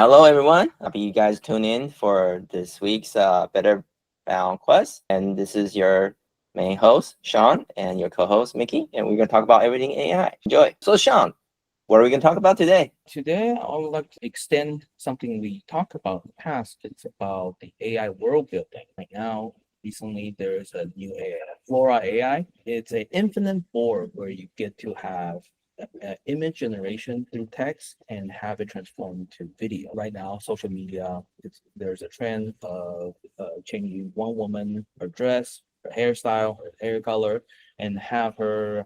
Hello, everyone. Happy you guys tune in for this week's Better Bound Quest. And this is your main host, Sean, and your co-host, Mickey. And we're going to talk about everything AI. Enjoy. So, Sean, what are we going to talk about today? Today, I would like to extend something we talked about in the past. It's about the AI world building. Right now, recently, there's a new AI, Flora AI. It's an infinite board where you get to have image generation through text and have it transformed to video. Right now, social media, there's a trend of changing one woman, her dress, her hairstyle, her hair color, and have her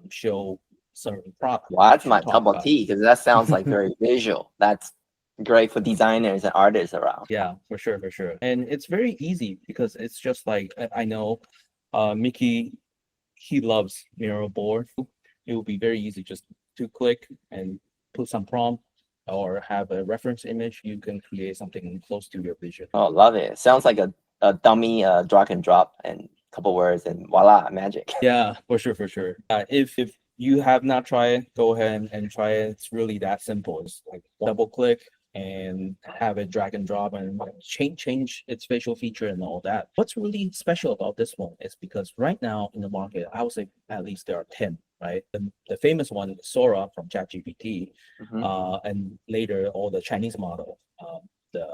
show certain product Well, that's she my talk cup of about. tea because that sounds like very visual. That's great for designers and artists around. Yeah, for sure, for sure. And it's very easy because it's just like I know Mickey, he loves mirror board. It will be very easy just to click and put some prompt or have a reference image. You can create something close to your vision. Oh, love it. Sounds like a dummy drag and drop and a couple words and voila, magic. Yeah, for sure, for sure. If you have not tried it, go ahead and try it. It's really that simple. It's like double click and have it drag and drop and change its facial feature and all that. What's really special about this one is because right now in the market, I would say at least there are 10, right? The famous one is Sora from ChatGPT, Mhm. and later all the Chinese model, the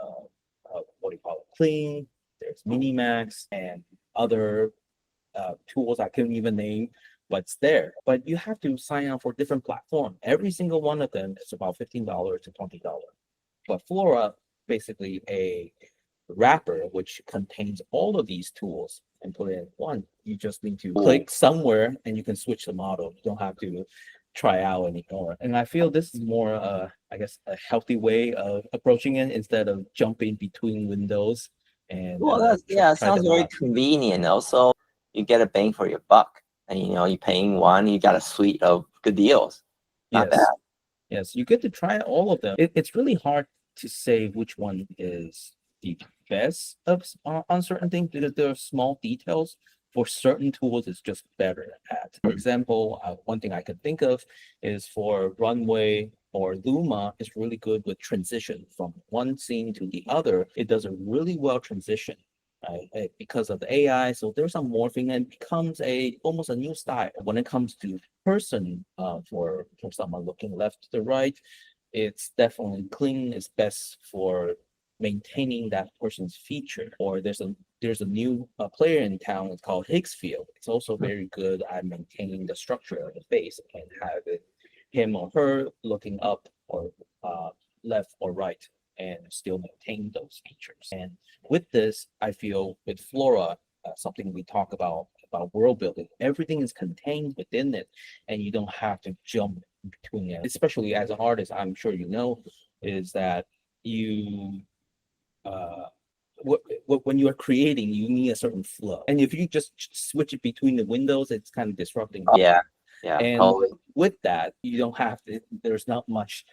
what do you call it? Clean, there's Minimax and other tools I couldn't even name, but it's there. But you have to sign up for different platform. Every single one of them is about $15 to $20. But Flora, basically a wrapper which contains all of these tools and put it in one. You just need to click somewhere and you can switch the model. You don't have to try out anymore. And I feel this is more, I guess, a healthy way of approaching it instead of jumping between windows and Well, that's yeah, it try sounds them very out. convenient. Also, you get a bang for your buck, and you're paying one, you got a suite of good deals. Not bad. Yes. Yes, you get to try all of them. It's really hard to say which one is the best on certain things because there are small details. For certain tools, it's just better at. For example, one thing I could think of is for Runway or Luma is really good with transition from one scene to the other. It does a really well transition. Right, because of the AI, so there's some morphing and it becomes a almost a new style when it comes to person for someone looking left to right. It's definitely clean is best for maintaining that person's feature. Or there's a new player in town. It's called Higgsfield. It's also very good at maintaining the structure of the face and have it him or her looking up or uh, left or right and still maintain those features. And with this, I feel with Flora, something we talk about world building, everything is contained within it, and you don't have to jump between it. Especially as an artist, I'm sure you know, is that you uh when you are creating, you need a certain flow, and if you just switch it between the windows, it's kind of disrupting. Yeah, yeah, And totally. with that, you don't have to, there's not much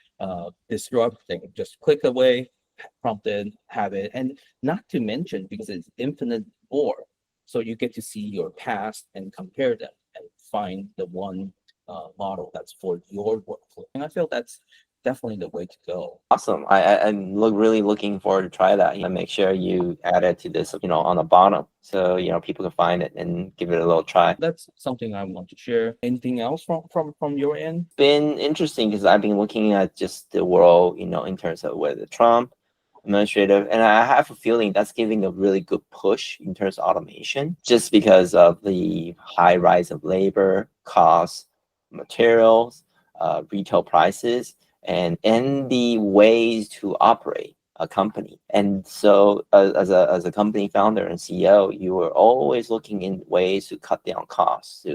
disrupting. Just click away, prompted, have it. And not to mention, because it's infinite board. So you get to see your past and compare them and find the one model that's for your workflow. And I feel that's definitely the way to go. Awesome. I'm really looking forward to try that. Make sure you add it to this, on the bottom, so people can find it and give it a little try. That's something I want to share. Anything else from your end? Been interesting because I've been looking at just the world, in terms of where the Trump administrative, and I have a feeling that's giving a really good push in terms of automation, just because of the high rise of labor costs, materials, retail prices, and the ways to operate a company. And so, as a company founder and CEO, you are always looking in ways to cut down costs,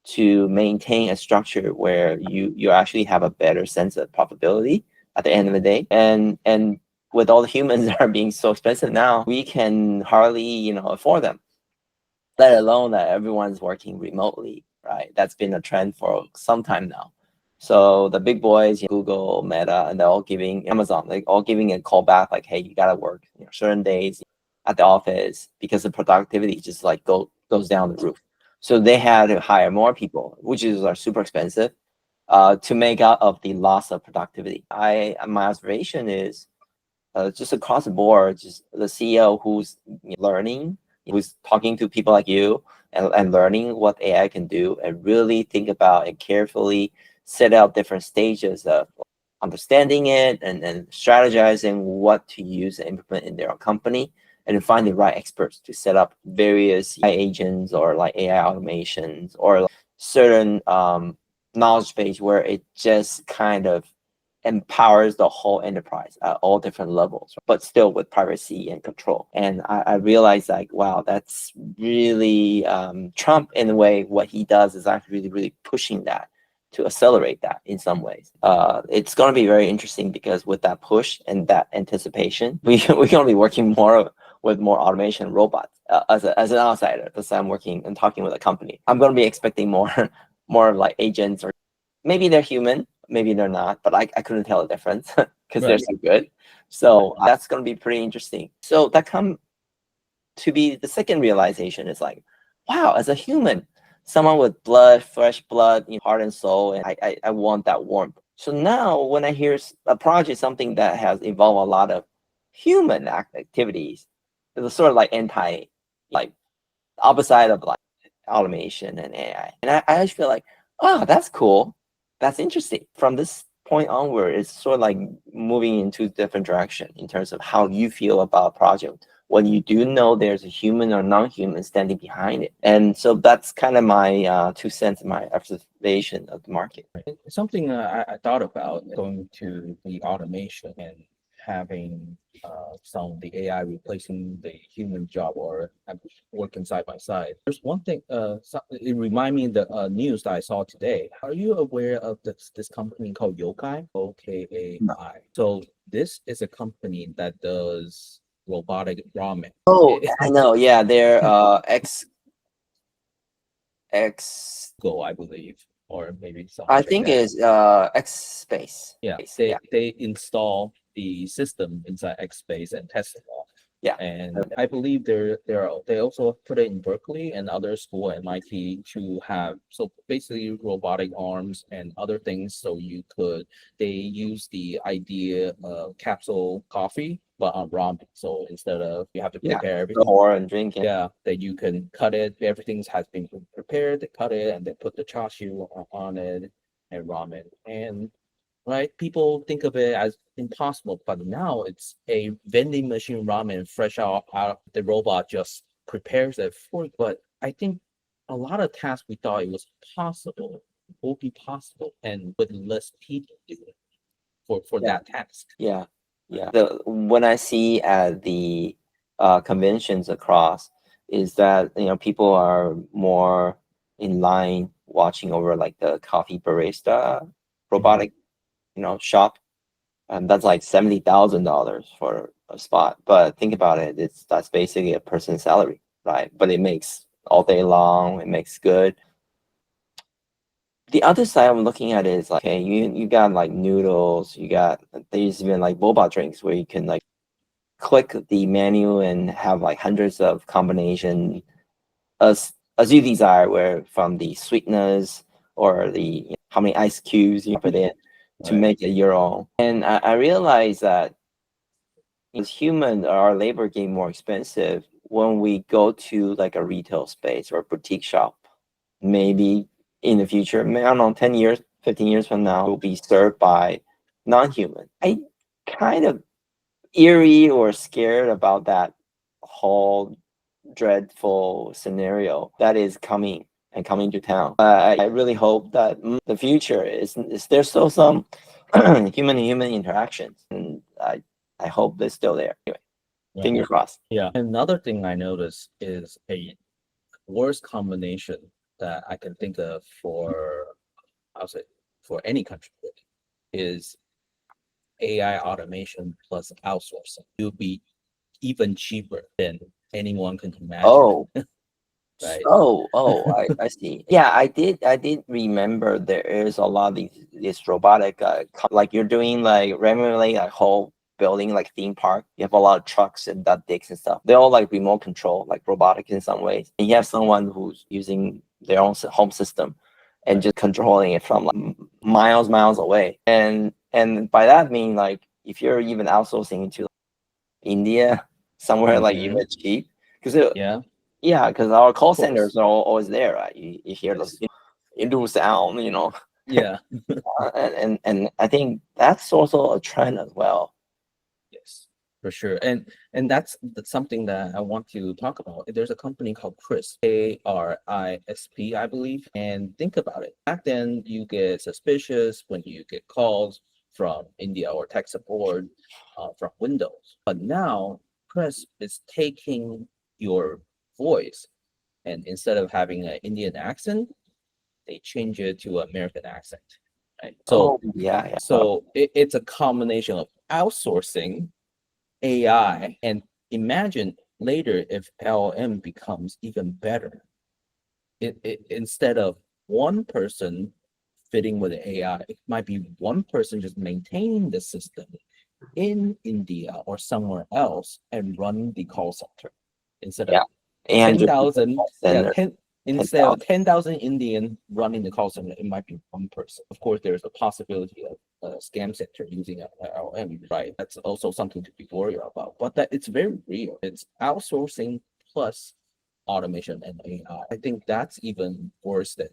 to maintain a structure where you actually have a better sense of profitability at the end of the day. And with all the humans that are being so expensive now, we can hardly, afford them, let alone that everyone's working remotely, right? That's been a trend for some time now. So the big boys, Google, Meta, and they're all giving Amazon, like all giving a call back, like, hey, you gotta work, certain days at the office because the productivity just like goes down the roof. So they had to hire more people, which is super expensive, to make out of the loss of productivity. My observation is just across the board, just the CEO who's learning, who's talking to people like you and learning what AI can do, and really think about and carefully set out different stages of understanding it and strategizing what to use and implement in their company, and find the right experts to set up various AI agents or like AI automations or like certain knowledge base where it just kind of empowers the whole enterprise at all different levels, but still with privacy and control. And I realized like, wow, that's really Trump in a way. What he does is actually really, really pushing that to accelerate that in some ways. It's going to be very interesting because with that push and that anticipation, we're going to be working more with more automation robots as an outsider, because I'm working and talking with a company. I'm going to be expecting more like agents, or maybe they're human, maybe they're not, but I couldn't tell the difference because they're so good. So that's going to be pretty interesting. So that come to be the second realization is like, wow, as a human, someone with blood, fresh blood, heart and soul, and I want that warmth. So now when I hear a project, something that has involved a lot of human activities, it's sort of like like opposite of like automation and AI. And I just feel like, oh, that's cool. That's interesting. From this point onward, it's sort of like moving into different direction in terms of how you feel about a project when you do know there's a human or non-human standing behind it. And so that's kind of my 2 cents, my observation of the market. Something I thought about going to the automation and having some of the AI replacing the human job or working side by side. There's one thing, it reminded me of the news that I saw today. Are you aware of this company called Yokai? OKAI. No. So this is a company that does robotic ramen. Oh, I know. Yeah, they're X Go, I believe, or maybe something I like think that. is X space. Yeah, Yeah. they install the system inside X Space and test it all. Yeah. And I believe they also put it in Berkeley and other school at MIT to have, so basically robotic arms and other things. So they use the idea of capsule coffee, but on ramen. So instead of you have to prepare everything, Pour and drink. yeah, that you can cut it. Everything has been prepared. They cut it and they put the chashu on it and ramen. And right, people think of it as impossible, but now it's a vending machine ramen fresh out. The robot just prepares it for you. But I think a lot of tasks we thought it was possible will be possible, and with less people do it for that task. Yeah. When I see at the conventions across, is that people are more in line watching over like the coffee barista robotic shop, and that's like $70,000 for a spot. But think about it, that's basically a person's salary, right? But it makes all day long, it makes good. The other side I'm looking at is like, okay, you got like noodles, there's even like boba drinks where you can like click the menu and have like hundreds of combination as you desire, where from the sweetness or the how many ice cubes you put in to make it your own. And I realize that as humans, our labor getting more expensive when we go to like a retail space or a boutique shop. Maybe in the future, I don't know, 10 years, 15 years from now, will be served by non-human. I kind of eerie or scared about that whole dreadful scenario that is coming to town. I really hope that the future is there's still some human to human interactions, and I hope they're still there. Anyway, fingers crossed. Yeah. Another thing I noticed is a worst combination that I can think of for, I'll say, for any country is AI automation plus outsourcing. It would be even cheaper than anyone can imagine. Oh. Right. I see. Yeah, I did remember there is a lot of these robotic like you're doing like randomly a whole building like theme park. You have a lot of trucks and duck dicks and stuff. They're all like remote control, like robotic in some ways. And you have someone who's using their own home system and just controlling it from like miles away. And by that mean like if you're even outsourcing to India, somewhere like Mhm. even cheap. Because Yeah, because our call of course. centers are always there, right? You hear those Hindu sound, you know. Yeah. And I think that's also a trend as well. Yes, for sure. And that's something that I want to talk about. There's a company called Crisp, KRISP, I believe. And think about it. Back then, you get suspicious when you get calls from India or tech support from Windows. But now, Crisp is taking your voice, and instead of having an Indian accent, they change it to American accent. Right. Oh yeah, yeah. So it's a combination of outsourcing AI, and imagine later if LLM becomes even better. Instead of one person fitting with the AI, it might be one person just maintaining the system in India or somewhere else and running the call center instead of Yeah. And 10,000, yeah, center 10 instead of 10,000 Indian running the call center, it might be one person. Of course, there's a possibility of a scam center using a LM, right? That's also something to be worried about. But that it's very real. It's outsourcing plus automation and AI. I think that's even worse than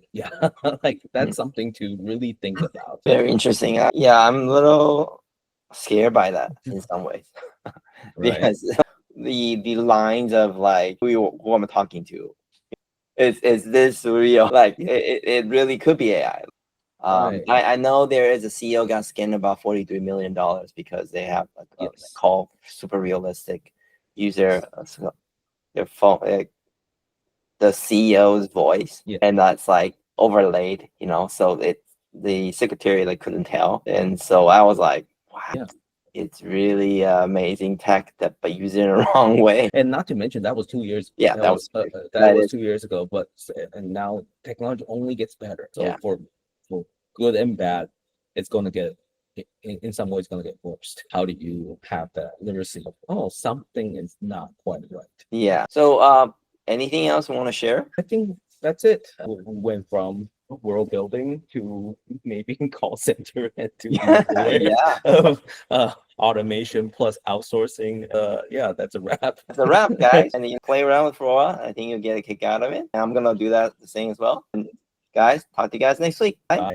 like that's something to really think about. Very interesting. Yeah, I'm a little scared by that in some ways. Right. Because the lines of like who I'm talking to is this real? Like it really could be AI. Right. I know there is a CEO got scammed about $43 million because they have like a Yes. call super realistic user so their phone the CEO's voice, Yeah. and that's like overlaid, you know, so the secretary like couldn't tell, and so I was like, wow, Yeah. it's really amazing tech that but used in the wrong way. And not to mention that was 2 years. Yeah, that was that was is 2 years ago. But and now technology only gets better. So yeah. for good and bad, it's going to get in some ways going to get worse. How do you have that literacy of something is not quite right? Yeah. So anything else you want to share? I think that's it. We went from world building to maybe call center and to Yeah, of automation plus outsourcing. Yeah, that's a wrap. it's a wrap, guys. And you play around with Sora. I think you'll get a kick out of it. And I'm gonna do that the same as well. And guys, talk to you guys next week. Bye. Bye.